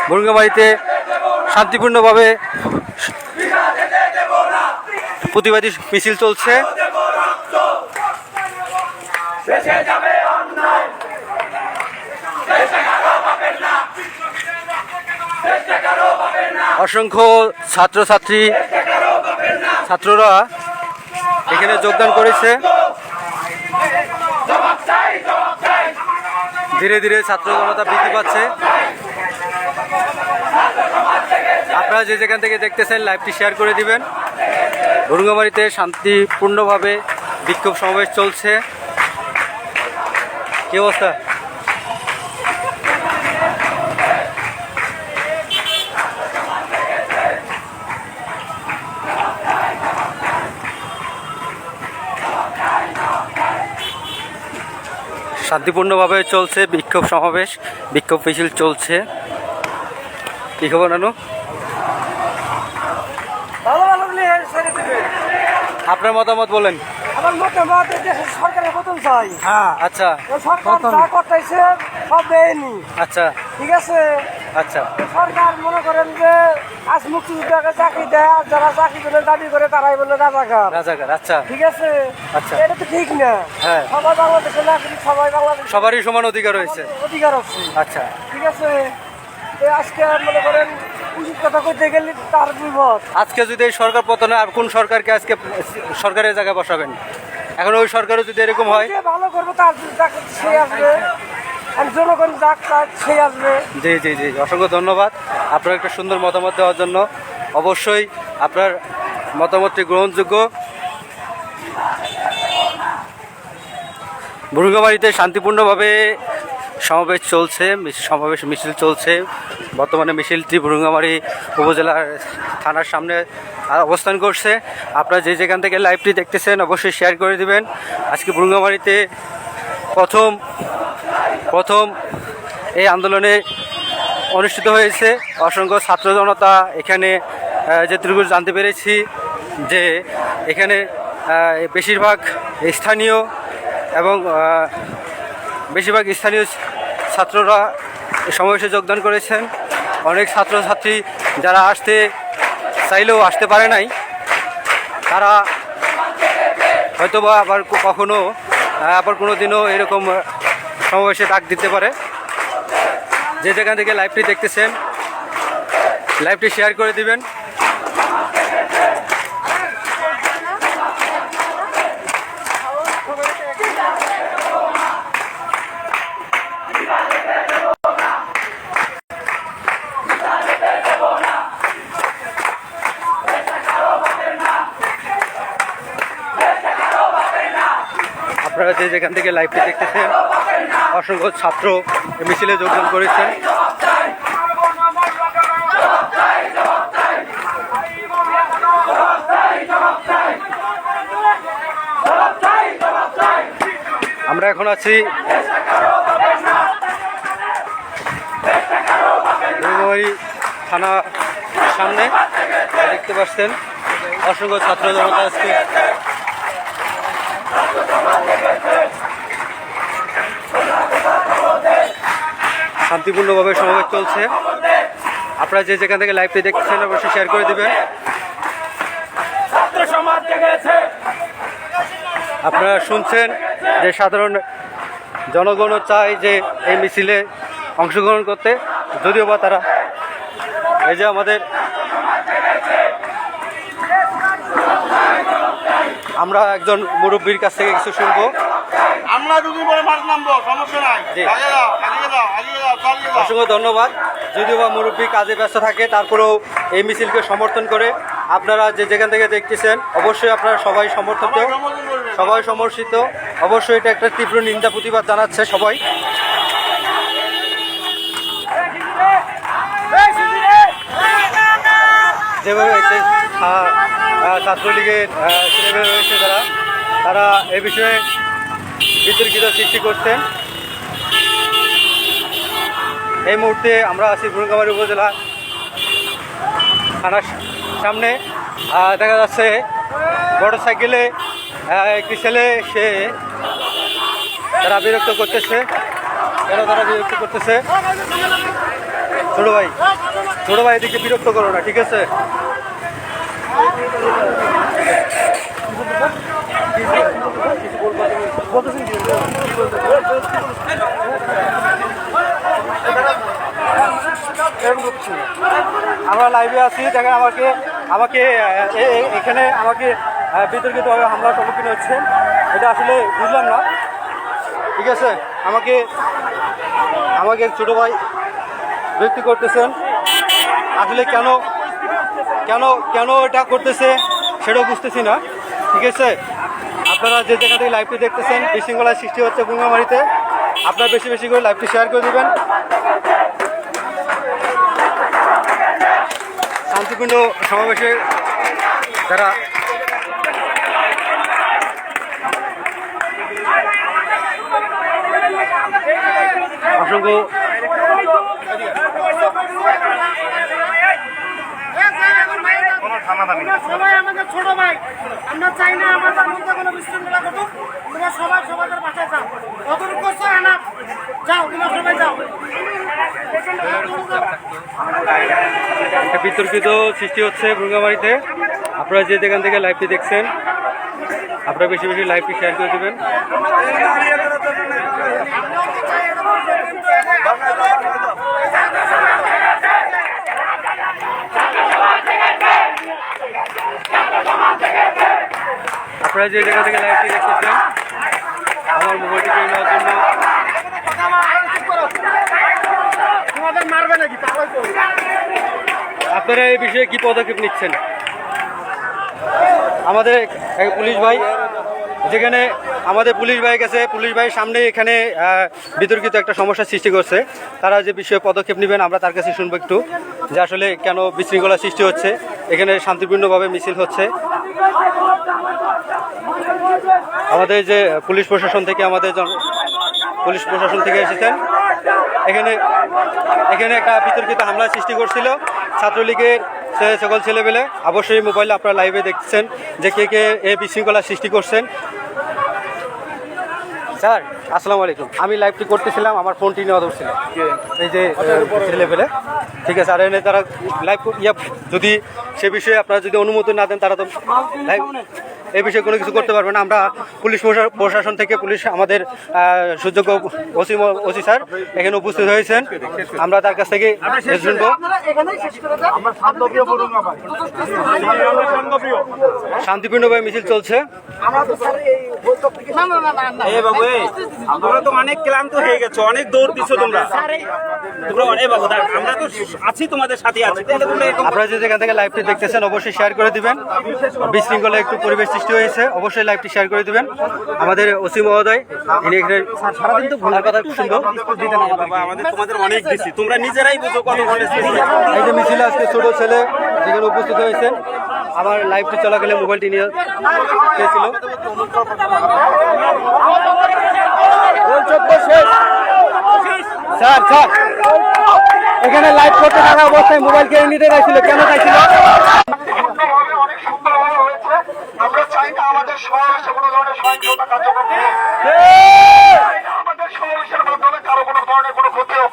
S1: ভুরুঙ্গামারীতে শান্তিপূর্ণভাবে প্রতিবাদী মিছিল চলছে। অসংখ্য ছাত্ররা এখানে যোগদান করেছে। ধীরে ধীরে ছাত্র জনতা বৃদ্ধি পাচ্ছে। আপনারা যে যেখান থেকে দেখতেছেন লাইভটি শেয়ার করে দিবেন। ভুরুঙ্গামারীতে শান্তিপূর্ণভাবে বিক্ষোভ সমাবেশ চলছে। কি অবস্থা? শান্তিপূর্ণভাবে চলছে বিক্ষোভ সমাবেশ, বিক্ষোভ মিছিল চলছে। কি খবর নানু? আপনার মতামত বলেন।
S3: আমার মতামত দেশের সরকারের পতন চাই।
S1: হ্যাঁ, আচ্ছা।
S3: সরকার যা করতেছে সব দেয়নি।
S1: আচ্ছা,
S3: ঠিক আছে।
S1: আচ্ছা।
S3: সরকার মনে করেন যে আজ মুক্তিযোদ্ধাকে চাকরি দেয়, আর যারা চাকরি করে দাবি করে তারাই বলে রাজাকার।
S1: আচ্ছা,
S3: ঠিক আছে।
S1: আচ্ছা,
S3: এটা তো ঠিক না।
S1: হ্যাঁ,
S3: সবাই বাংলাদেশের নাগরিক, সবাই বাংলাদেশ,
S1: সবারই সমান অধিকার রয়েছে।
S3: অধিকার আছে।
S1: আচ্ছা,
S3: ঠিক আছে। আজকে মনে করেন উচিত কথা কইতে গেলে তার বিপদ।
S1: আজকে যদি এই সরকার পতনে আর কোন সরকারকে আজকে সরকারের জায়গায় বসাবেন? এখন ওই সরকারও যদি এরকম হয়,
S3: যে ভালো করবো তার সে আসবে, আর জনগণ যাক সে আসবে।
S1: জি জি জি, অসংখ্য ধন্যবাদ আপনার একটা সুন্দর মতামত দেওয়ার জন্য। অবশ্যই আপনার মতামতটি গ্রহণযোগ্য। ভুরুঙ্গামারীতে শান্তিপূর্ণভাবে সমাবেশ চলছে, মিছিল চলছে। বর্তমানে মিছিলটি ভুরুঙ্গামারী উপজেলার থানার সামনে অবস্থান করছে। আপনারা যে যেখান থেকে লাইভটি দেখতেছেন অবশ্যই শেয়ার করে দিবেন। আজকে ভুরুঙ্গামারীতে প্রথম এই আন্দোলনে অনুষ্ঠিত হয়েছে। অসংখ্য ছাত্র জনতা এখানে, যেটুকু জানতে পেরেছি যে এখানে বেশিরভাগ স্থানীয় ছাত্ররা সমাবেশে যোগদান করেছেন। অনেক ছাত্রছাত্রী যারা আসতে চাইলেও আসতে পারে নাই, তারা হয়তোবা আবার কোনো দিনও এরকম সমাবেশে ডাক দিতে পারে। যে যেখান থেকে লাইভটি দেখতেছেন লাইভটি শেয়ার করে দিবেন। আপনারা যে যেখান থেকে লাইভটি দেখতেছেন, অসংখ্য ছাত্র এই মিছিলে যোগদান করেছেন। আমরা এখন আছি রূপবাড়ি থানা সামনে, দেখতে পাচ্ছেন অসংখ্য ছাত্র জনতা আজকে শান্তিপূর্ণভাবে সমাবেশ চলছে। আপনারা যে যেখান থেকে লাইভটি দেখছেন অবশ্যই শেয়ার করে দিবেন। আপনারা শুনছেন যে সাধারণ জনগণও চায় যে এই মিছিলে অংশগ্রহণ করতে, যদিও বা তারা এই যে আমাদের আমরা একজন মুরব্বীর কাছ থেকে কিছু শুনবো।
S4: আমরা দুদিন পরে মাঠ নামবো, সমস্যা নাই।
S1: জি।
S4: আগে যাও, চালিয়ে যাও।
S1: অসংখ্য ধন্যবাদ। যদিও বা মুরব্বী কাজে ব্যস্ত থাকে, তারপরেও এই মিছিলকে সমর্থন করে আপনারা যে যেখান থেকে দেখতেছেন অবশ্যই আপনারা সবাই সমর্থিত, সবাই সমর্থিত। অবশ্যই এটা একটা তীব্র নিন্দা প্রতিবাদ জানাচ্ছে সবাই। যেভাবে ছাত্রলীগের ছেলেমেয়ে রয়েছে তারা এই বিষয়ে বিতর্কিত সৃষ্টি করছেন। এই মুহূর্তে আমরা আছি বুড়িগঙ্গামারী উপজেলা থানার সামনে। দেখা যাচ্ছে মোটর সাইকেলে একটি ছেলে সে তারা বিরক্ত করতেছে। কেন তারা বিরক্ত করতেছে? ছোট ভাই এদিকে বিরক্ত করো না, ঠিক আছে? আমরা লাইভে আছি, দেখেন আমাকে এখানে আমাকে বিতর্কিতভাবে হামলার সম্মুখীন হচ্ছে। এটা আসলে বুঝলাম না, ঠিক আছে? আমাকে ছোট ভাই বিরক্তি করতেছেন। আসলে কেন এটা করতেছে সেটাও বুঝতেছি না, ঠিক আছে? আপনারা যে জায়গা থেকে লাইভটি দেখতেছেন, বিশৃঙ্খলার সৃষ্টি হচ্ছে বুড়িগঙ্গামারীতে। আপনারা বেশি বেশি করে লাইভটি শেয়ার করে দেবেন। শান্তিপূর্ণ সমাবেশে যারা অসংখ্য
S3: সবাই আমাদের ছোট ভাই, আমরা চাই না আমাদের মধ্যে কোনো বিশৃঙ্খলা ঘটুক। তোমরা সবাই সবাদের বাসায় যাও, কতটুকু করছো আনা যাও, তোমরা সবাই যাও।
S1: একটা বিতর্কিত সৃষ্টি হচ্ছে বুড়িগঙ্গামারীতে। আপনারা যে যেখান থেকে লাইভটি দেখছেন আপনারা বেশি বেশি লাইভটি শেয়ার করে দেবেন। আপনারা যে জায়গা থেকে লাইভটি দেখতেছেন আমার মোবাইলটি কিনে নেওয়ার জন্য আপনারা এই বিষয়ে কি পদক্ষেপ নিচ্ছেন? আমাদের পুলিশ ভাই, যেখানে আমাদের পুলিশ ভাই গেছে, পুলিশ ভাইয়ের সামনে এখানে বিতর্কিত একটা সমস্যার সৃষ্টি করছে। তারা যে বিষয়ে পদক্ষেপ নেবেন আমরা তার কাছে শুনবো একটু, যে আসলে কেন বিশৃঙ্খলা সৃষ্টি হচ্ছে, এখানে শান্তিপূর্ণভাবে মিছিল হচ্ছে। আমাদের যে পুলিশ প্রশাসন থেকে এসেছেন, এখানে একটা বিতর্কিত হামলার সৃষ্টি করছিল ছাত্রলীগের সকল ছেলেবেলে। অবশ্যই মোবাইলে আপনারা লাইভে দেখছেন যে কে এই বিশৃঙ্খলা সৃষ্টি করছেন। স্যার আসসালামু আলাইকুম, আমি লাইভটি করতেছিলাম, আমার ফোনটি নেওয়া ধরছিল এই যে ছেলেবেলে, ঠিক আছে? আর এনে তারা লাইভ যদি সে বিষয়ে আপনারা যদি অনুমতি না দেন তারা তো লাইভ এই বিষয়ে কোনো কিছু করতে পারবে না। আমরা পুলিশ প্রশাসন থেকে আমাদের সুযোগ্য ওসি স্যার এখানে উপস্থিত হয়েছেন, আমরা তার কাছ থেকে শুনবো। শান্তিপূর্ণভাবে মিছিল চলছে।
S5: তোমরা তো অনেক ক্লান্ত হয়ে গেছো, অনেক দৌড় দিচ্ছ তোমরা। তোমরা অনেক বাবু আমরা তো আছি তোমাদের সাথে আছি তাহলে তোমরা এরকম
S1: আপনারা যে যেখান থেকে লাইভটি দেখতেছেন অবশ্যই শেয়ার করে দিবেন। বিশৃঙ্খলা একটু পরিবেশ সৃষ্টি হয়েছে, অবশ্যই লাইভটি শেয়ার করে দিবেন। আমাদের ওসি মহোদয় ইনি এখানে সারাদিন তো ভুলের কথা শুনবো।
S5: বাবা আমাদের তোমাদের অনেক দিছি তোমরা নিজেরাই বুঝো কত বলেছি
S1: এই যে মিছিলে আজকে ছোট ছেলে যেখানে উপস্থিত হয়েছে, আমার লাইভটি চলাকালে মোবাইলটি নিয়ে চেয়েছিল। স্যার স্যার এখানে লাইভ করতে থাকা অবস্থায় মোবাইল কেড়ে নিতে চাইছিল, কেন চাইছিল?
S2: সুন্দরভাবে, অনেক সুন্দরভাবে হয়েছে। আমরা চাই না আমাদের সমাবেশে কোনো ধরনের সহিংসতা কার্যক্রম হোক। চাই না আমাদের সমাবেশের মাধ্যমে কারো কোনো ধরনের কোনো ক্ষতি হোক।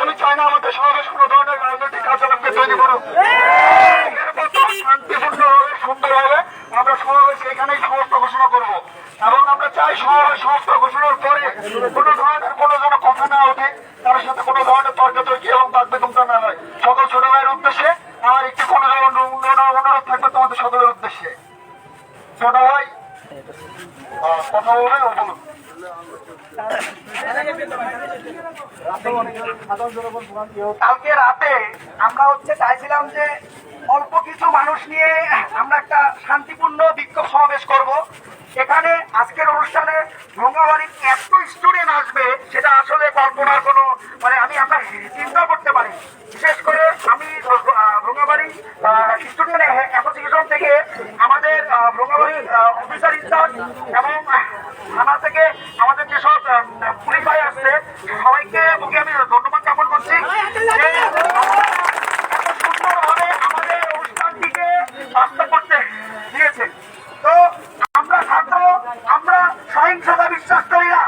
S2: আমি চাই না আমাদের সমাবেশ কোনো ধরনের রাজনৈতিক কার্যক্রমকে তৈরি করুক। এর মধ্যে শান্তিপূর্ণভাবে, সুন্দরভাবে আমরা সমাবেশ এখানেই সমাপ্ত ঘোষণা করব। এবং আমরা চাই সমাবেশ সমাপ্ত ঘোষণার পরে কোনো ধরনের কোনো যেন কথা না ওঠে, কারোর সাথে কোনো ধরনের তর্কাতর্কি এবং বাকবিতণ্ডা না হয়। সকল ছোট ভাইয়ের উদ্দেশ্যে আমার একটি কোনো অনুরোধ থাকবে তোমাদের সকলের উদ্দেশ্যে। ছোট ভাই কথা বলবে ও বলুন। কালকে রাতে আমরা চাইছিলাম যে অল্প কিছু মানুষ নিয়ে আমরা একটা শান্তিপূর্ণ বিক্ষোভ সমাবেশ করব। এখানে আজকের অনুষ্ঠানে ভঙ্গাবাড়ির এত স্টুডেন্ট আসবে সেটা আসলে কল্পনার কোনো আমি আমরা চিন্তা করতে পারি। বিশেষ করে আমি ভঙ্গাবাড়ি স্টুডেন্ট অ্যাসোসিয়েশন থেকে আমাদের ভঙ্গাবাড়ি অফিসার ইনচার্জ এবং থানা থেকে আমাদের যেসব পুলিশ ভাই আসছে সবাইকে মুখে আমি ধন্যবাদ জ্ঞাপন করছি যে এত সুন্দরভাবে আমাদের অনুষ্ঠানটিকে বাস্তব করতে দিয়েছে। তো আমরা ছাত্র, আমরা সহিংসতা বিশ্বাস করি না।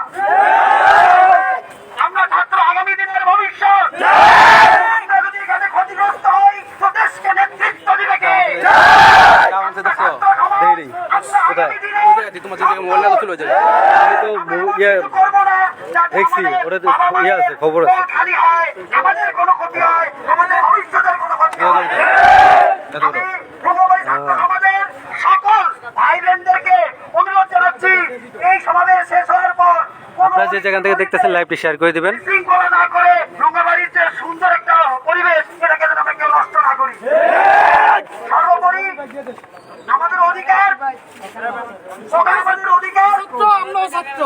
S2: আমরা ছাত্র আগামী দিনের ভবিষ্যৎ। আমরা যদি এখানে ক্ষতিগ্রস্ত হই তো দেশকে নেতৃত্ব দিবে কে?
S1: দেখছি ওটা তো ইয়ে আছে, খবর আছে।
S2: খালি হয়, আমাদের কোনো ক্ষতি হয়, আমাদের ভবিষ্যতের কোনো ক্ষতি হয়। আমি ভঙ্গবাড়ি ছাত্র সমাজের সকল ভাই বোনদেরকে অনুরোধ জানাচ্ছি এই সমাবেশ শেষ হওয়ার পর
S1: আপনারা যে যেখান থেকে দেখতেছেন লাইভটি শেয়ার করে দিবেন।
S2: শৃঙ্খলা না করে ভঙ্গবাড়ির যে সুন্দর একটা পরিবেশ এটাকে যেন আমরা কেউ নষ্ট না করি। সর্বোপরি আমাদের অধিকার, আমাদের অধিকার
S3: আমরা ছাত্র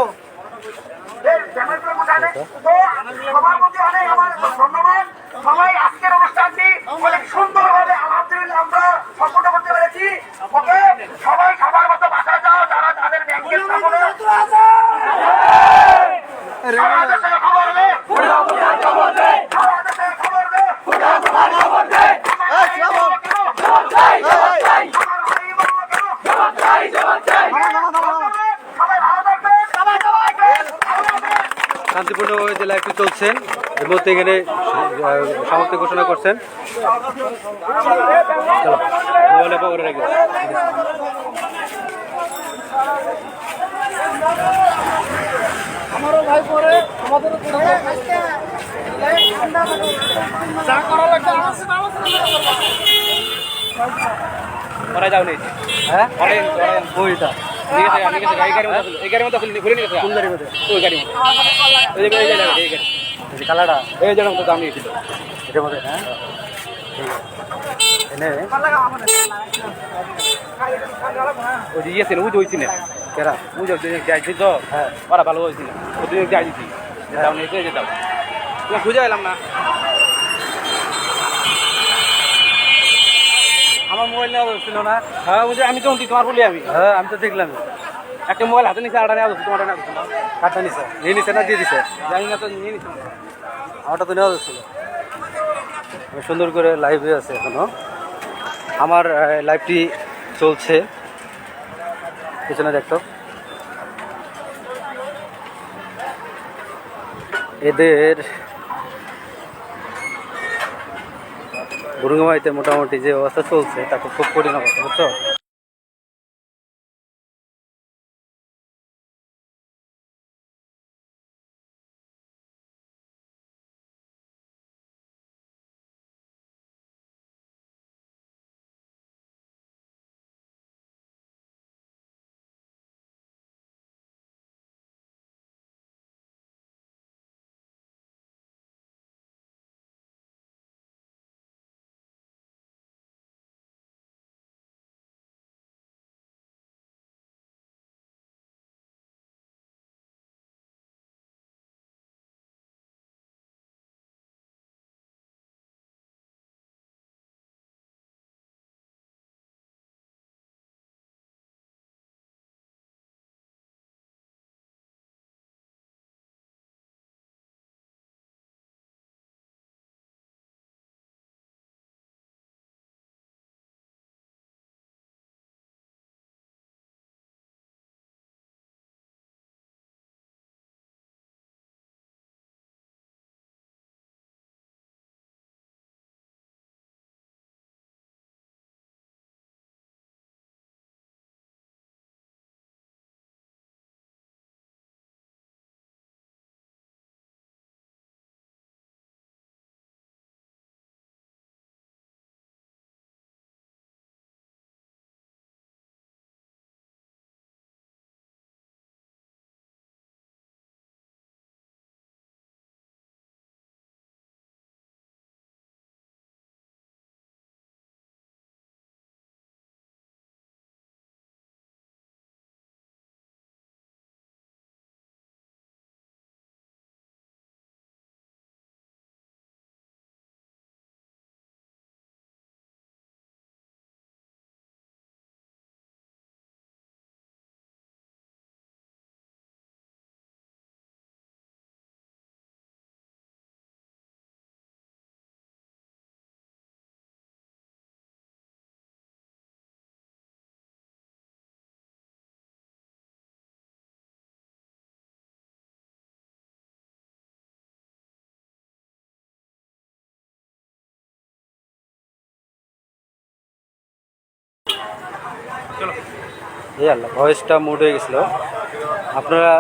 S2: তো সবার প্রতি অনেক আমার ধন্যবাদ। সবাই আজকের অনুষ্ঠানটি অনেক সুন্দরভাবে আলহামদুলিল্লাহ আমরা সম্পন্ন করতে পেরেছি। ওকে সবাই সবার মতো বাসায় যাও, যারা তাদের ব্যাংকের সামনে খবর দে, খবর দে। সবাই ভালো থাকবেন।
S1: শান্তিপূর্ণভাবে যে লাইভটি চলছেন এর মধ্যে এখানে সমাপ্তি ঘোষণা করছেন। চলো মোবাইলে পকেটে রেখে দাও।
S3: আমারও ভাই পরে আমাদেরও যা করা লাগবে
S5: ওরা যাও নেই
S1: হ্যাঁ
S5: ওরা
S1: বইটা
S5: ঠিক আছে আমি গেছে এই গাড়ির মধ্যে ঘুরে নিয়ে গেছে
S1: কোন গাড়ির মধ্যে?
S5: ওই গাড়ির মধ্যে এই যে এই গাড়ি
S1: এই যে কালারটা
S5: এই জায়গার মধ্যে দাম নিয়েছিল
S1: এটার মধ্যে, হ্যাঁ এনে
S5: ওই যে ইয়ে ছিল ওই যে হয়েছিল
S1: কেরা
S5: ওই যে যাইছি তো
S1: হ্যাঁ
S5: ওরা ভালো হয়েছিল ওই দুজন যাই দিচ্ছি দাও নিয়ে যেতাম তোমার খুঁজে এলাম না
S1: আমার মোবাইল নেওয়া ছিল না।
S5: হ্যাঁ বুঝে আমি তখন তোমার বলি আমি
S1: হ্যাঁ আমি তো দেখলাম
S5: একটা মোবাইল হাতে নিচে আটা নেওয়া তোমার নেওয়া
S1: কাঠটা নিছে, নিয়ে নিছে না দিয়ে দিছে?
S5: জানি না তো নিয়ে নিচ্ছি
S1: আমারটা তো নেওয়া ছিল। আমি সুন্দর করে লাইভে আছে এখনো, আমার লাইভটি চলছে পিছনে দেখতো। এদের বুরুঙ্গামাইতে মোটামুটি যে অবস্থা চলছে তা খুব কঠিন অবস্থা, বুঝছো? এই আল্লাহ ভয়েসটা মুড হয়ে গেছিল। আপনারা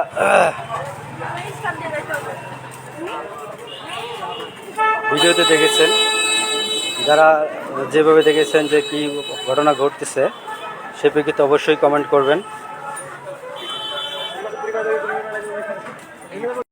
S1: ভিডিওতে দেখেছেন, যারা যেভাবে দেখেছেন যে কি ঘটনা ঘটতেছে সে প্রেক্ষিতে অবশ্যই কমেন্ট করবেন।